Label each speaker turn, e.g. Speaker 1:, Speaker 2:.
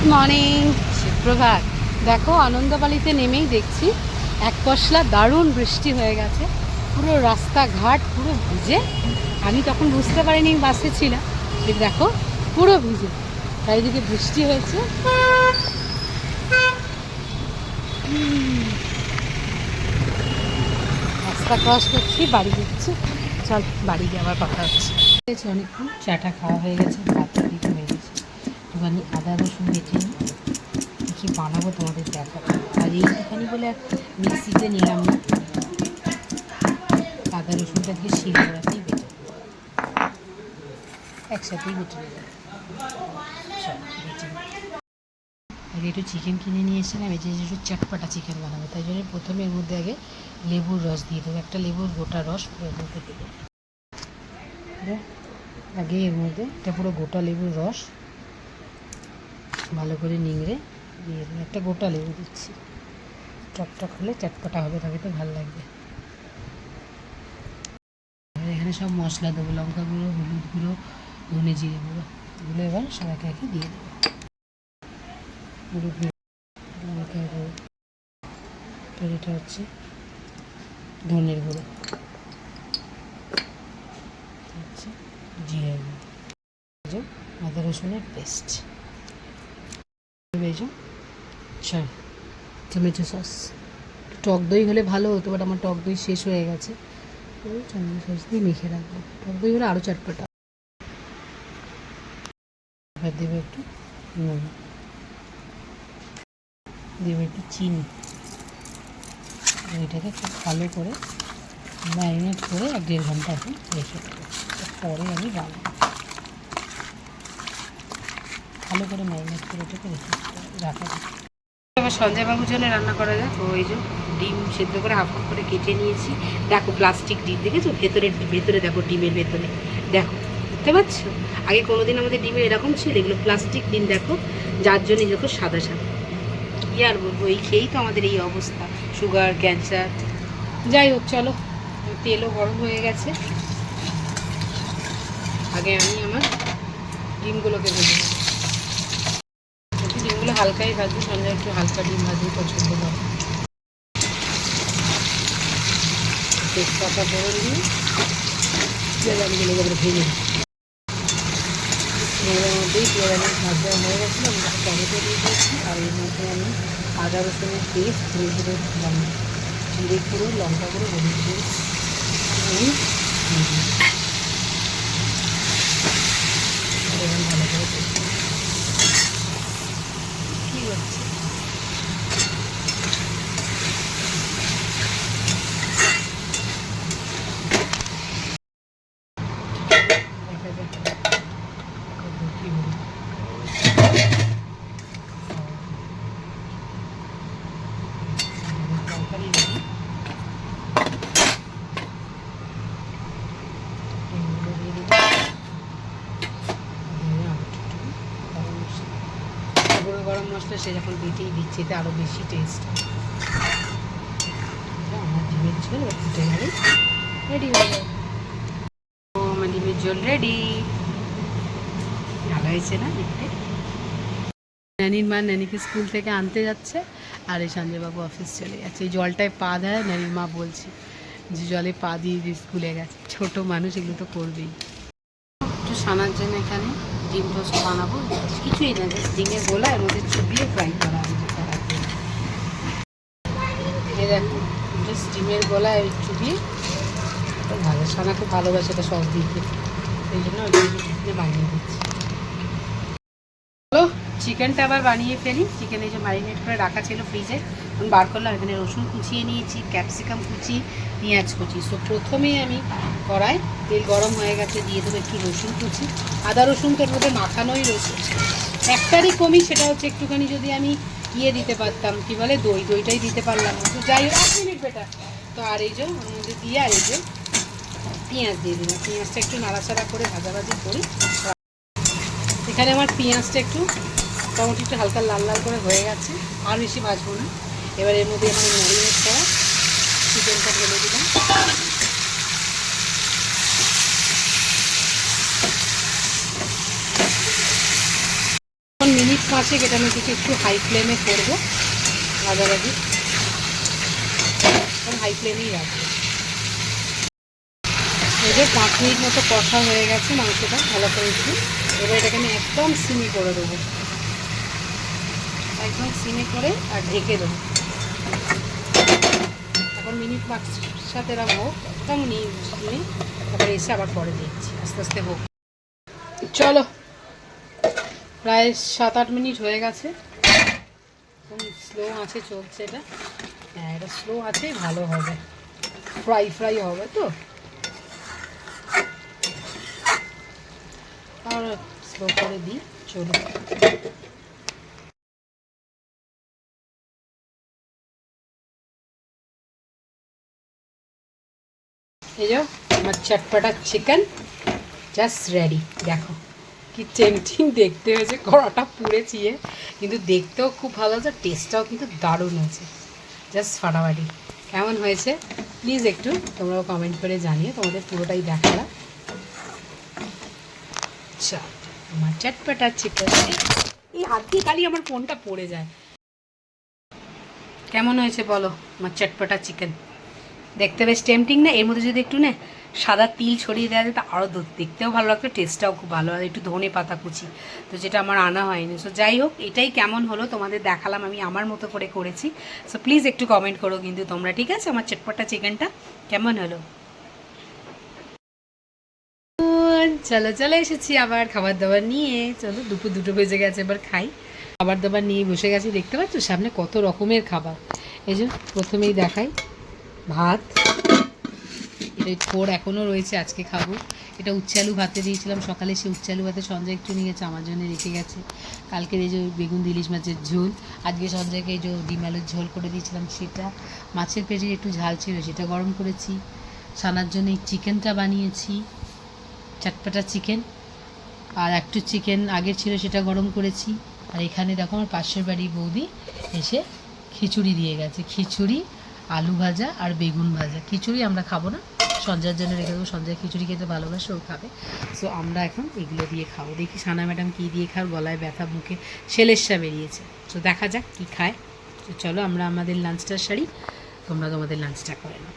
Speaker 1: Good morning, সুপ্রভাত। দেখো আনন্দবালিতে নেমেই দেখছি এক পশলা দারুণ বৃষ্টি হয়ে গেছে, পুরো রাস্তাঘাট পুরো ভিজে। আমি তখন বুঝতে পারিনি বাসে ছিলাম, দেখো পুরো ভিজে, চারিদিকে বৃষ্টি হয়েছে। রাস্তা ক্রস করছি, বাড়ি যাচ্ছি। চল বাড়ি গিয়ে আবার কথা হচ্ছে। অনেকক্ষণ চাটা খাওয়া হয়ে গেছে, ভাত দিতে হয়ে গেছে। একটুখানি আদা রসুন বেটে নিই, কী বানাবো তোমাদের দেখাবো। আর এইটুখানি বলে মিক্সিতে নিলাম না, আদা রসুনটা দিয়ে শিলনোড়াতেই বেটে একসাথেই বেটে নেব। আগে একটু চিকেন কিনে নিয়ে এসেছিলাম, এই যে একটু চটপাটা চিকেন বানাবো, তাই জন্য প্রথমে এর মধ্যে আগে লেবুর রস দিয়ে দেবো, একটা লেবুর গোটা রস পুরো মধ্যে দেবো। আগে এর মধ্যে একটা পুরো গোটা লেবুর রস ভালো করে নিংড়ে দিয়ে দেবো, একটা গোটা লেবু দিচ্ছি। টকটক হলে চটপটা হবে, তবে তো ভালো লাগবে। এখানে সব মশলা দেবো, লঙ্কা গুঁড়ো, হলুদ গুঁড়ো, ধনে জিরে গুঁড়ো, এগুলো এবার সবাইকে একে দিয়ে দেবো। হলুদ গুঁড়ো, লঙ্কা গুঁড়ো, এটা হচ্ছে ধনের গুঁড়ো, হচ্ছে জিরে গুঁড়ো, আদা রসুনের পেস্ট, টমেটো সস। টক দই হলে ভালো হতো, বাট আমার টক দই শেষ হয়ে গেছে, টমেটো সস দিয়ে মেখে রাখবো। টক দই হলে আরও চটপটা। এবার দেবো একটু নুন, দেবো একটু চিনি। এটাকে খুব ভালো করে ম্যারিনেট করে 1-1.5 ঘন্টা এখন রেখে দেবো। পরে আমি বানাবো, ভালো করে ম্যারিনেট করে এটাকে রাখা যাবে। এবার সঞ্জয়বাবুর জন্য রান্না করা যাক। ওই যে ডিম সেদ্ধ করে হাফ করে কেটে নিয়েছি। দেখো প্লাস্টিক ডিম দেখেছো, ভেতরে দেখো, ডিমের ভেতরে দেখো, বুঝতে পারছো? আগে কোনোদিন আমাদের ডিমে এরকম ছিল, এগুলো প্লাস্টিক ডিম দেখো, যার জন্য দেখো সাদা সাদা। কি আর বলবো, এই খেয়েই তো আমাদের এই অবস্থা, সুগার, ক্যান্সার। যাই হোক, চলো, তেলও গরম হয়ে গেছে। আগে আমি আমার ডিমগুলোকে ভেজে নেব। ডিমগুলো হালকাই ভাজবো, সঞ্জয় একটু হালকা ডিম ভাজতে পছন্দ করে। তেজপাতা ফোড়ন দিয়ে পেঁয়াজগুলো এবারে ভেজে নিই। এর মধ্যেই পেঁয়াজ ভাজা হয়ে গেছিলো, আমি টমেটো দিয়ে দিয়েছি। আর এর মধ্যে আমি আদা রসুনের পেস্ট, জিরে গুঁড়ো, লঙ্কা গুঁড়ো, হলুদ গুঁড়ো আমি ভালো করে কী হচ্ছে গরম মশলা সে যখন বেটেই দিচ্ছে, এতে আরও বেশি টেস্ট। আমার ডিমের ঝোল ফুটে গেলে রেডি হয়ে যাবে। ও আমার ডিমের ঝোল রেডি। ভালো হয়েছে না দেখতে? নানির মা নানিকে স্কুল থেকে আনতে যাচ্ছে, আর এই সঞ্জয়বাবু অফিস চলে গেছে। এই জলটায় পা দেয়, নানির মা বলছে যে জলে পা দিয়ে দিয়ে স্কুলে গেছে। ছোট মানুষ, এগুলো তো করবেই। একটু সানার জন্য এখানে ডিম টোস্ট বানাবো, কিছুই না, জাস্ট ডিমের গোলা এর মধ্যে চুবিয়ে ফ্রাই করা হবে। এই দেখো, জাস্ট ডিমের গোলা চুবিয়ে ভালো। সানা খুব ভালোবাসে এটা সস দিয়ে, এই জন্য ওই বানিয়ে দিচ্ছি। চলো চিকেনটা আবার বানিয়ে ফেলি। চিকেন এই যে ম্যারিনেট করে রাখা ছিল ফ্রিজে, আমি বার করলাম। এখানে রসুন কুচিয়ে নিয়েছি, ক্যাপসিকাম কুচি, পেঁয়াজ কুচি। সো প্রথমেই আমি কড়াই, তেল গরম হয়ে গেছে, দিয়ে দেবো একটু রসুন কুচি। আদা রসুন তোর মধ্যে মাখানোই রসুন, একটারই কমি, সেটা হচ্ছে একটুখানি যদি আমি দিতে পারতাম, কি বলে দইটাই দিতে পারলাম না। তো যাই হোক, 1 মিনিট বেটার। তো আর এই যে ওর মধ্যে দিয়ে, আর এই যে পেঁয়াজ দিয়ে দিলাম। পেঁয়াজটা একটু নাড়াচাড়া করে ভাজাভাজি করি। এখানে আমার পেঁয়াজটা একটু মোটামুটি একটু হালকা লাল লাল করে হয়ে গেছে, আর বেশি ভাজবো না। এবার এর মধ্যে এখানে ম্যারিনেট করা চিকেনটা ঢেলে দিলাম। মিনিট 5 এটা আমি একটু হাই ফ্লেমে করবো, ভাজাভাজি হাই ফ্লেমেই রাখবো। এই যে 5 মিনিট মতো কষা হয়ে গেছে মাংসটা ভালো করে একটু। এবার এটাকে আমি একদম সিমে করে দেবো, একদম সিমে করে আর ঢেকে দেবো। এখন মিনিট 5 সাথে রাখবো, একদম নিয়ে তারপরে এসে আবার পরে দিচ্ছি, আস্তে আস্তে হোক। চলো, প্রায় 7-8 মিনিট হয়ে গেছে। এখন স্লো আছে চলছে এটা। হ্যাঁ, এটা স্লো আছে, ভালো হবে, ফ্রাই হবে তো। আর স্লো করে দিই, চলো। এই যে আমার চটপটা চিকেন জাস্ট রেডি। দেখো কি টেম্পটিং দেখতে হয়েছে, কড়াটা পুড়ে চিয়ে, কিন্তু দেখতেও খুব ভালো আছে, টেস্টটাও কিন্তু দারুণ আছে, জাস্ট ফাটাফাটি। কেমন হয়েছে প্লিজ একটু তোমরাও কমেন্ট করে জানিও, তোমাদের পুরোটাই দেখালাম। আচ্ছা, আমার চটপটা চিকেন, এই হাত দিয়ে খালি আমার ফোনটা পড়ে যায়। কেমন হয়েছে বলো আমার চটপটা চিকেন? দেখতে বেশ টেম্পটিং না? এর মধ্যে যদি একটু না সাদা তিল ছড়িয়ে দেওয়া যায় তো আরও দেখতেও ভালো লাগতো, টেস্টটাও খুব ভালো, আর একটু ধনে পাতা কুচি, তো যেটা আমার আনা হয়নি। সো যাই হোক, এটাই কেমন হলো তোমাদের দেখালাম, আমি আমার মতো করে করেছি। সো প্লিজ একটু কমেন্ট করো কিন্তু তোমরা, ঠিক আছে? আমার চটপটা চিকেনটা কেমন হলো। চলো চলে এসেছি আবার খাবার দাবার নিয়ে। চলো, দুপুর 2টো বেজে গেছে, এবার খাই। খাবার দাবার নিয়ে বসে গেছি, দেখতে পাচ্ছ সামনে কত রকমের খাবার। এই যে প্রথমেই দেখাই, ভাত, এটা থোর এখনও রয়েছে, আজকে খাবো। এটা উচ্ছে আলু ভাতে দিয়েছিলাম সকালে, সে উচ্ছে আলু ভাতে সঞ্জয় একটু নিয়ে গেছে, আমার জন্য রেখে গেছে। কালকের এই যে বেগুন ইলিশ মাছের ঝোল, আজকে সঞ্জয়কে এই যে ডিম আলুর ঝোল করে দিয়েছিলাম সেটা। মাছের পেটির একটু ঝাল ছিল, সেটা গরম করেছি। সানার জন্য এই চিকেনটা বানিয়েছি, চটপটা চিকেন। আর একটু চিকেন আগের ছিল, সেটা গরম করেছি। আর এখানে দেখো আমার পাশের বাড়ি বৌদি এসে খিচুড়ি দিয়ে গেছে, খিচুড়ি, আলু ভাজা আর বেগুন ভাজা। খিচুড়ি আমরা খাবো না, সঞ্জয়ের জন্য রেখে দেবো, সঞ্জয় খিচুড়ি খেতে ভালোবাসে, ও খাবে। সো আমরা এখন এগুলো দিয়ে খাবো। দেখি সানা ম্যাডাম কী দিয়ে খাও, গলায় ব্যথা, মুখে সেলেসা বেরিয়েছে। তো দেখা যাক কী খায়। তো চলো আমরা আমাদের লাঞ্চটা সারি, তোমরা তোমাদের লাঞ্চটা করে নাও।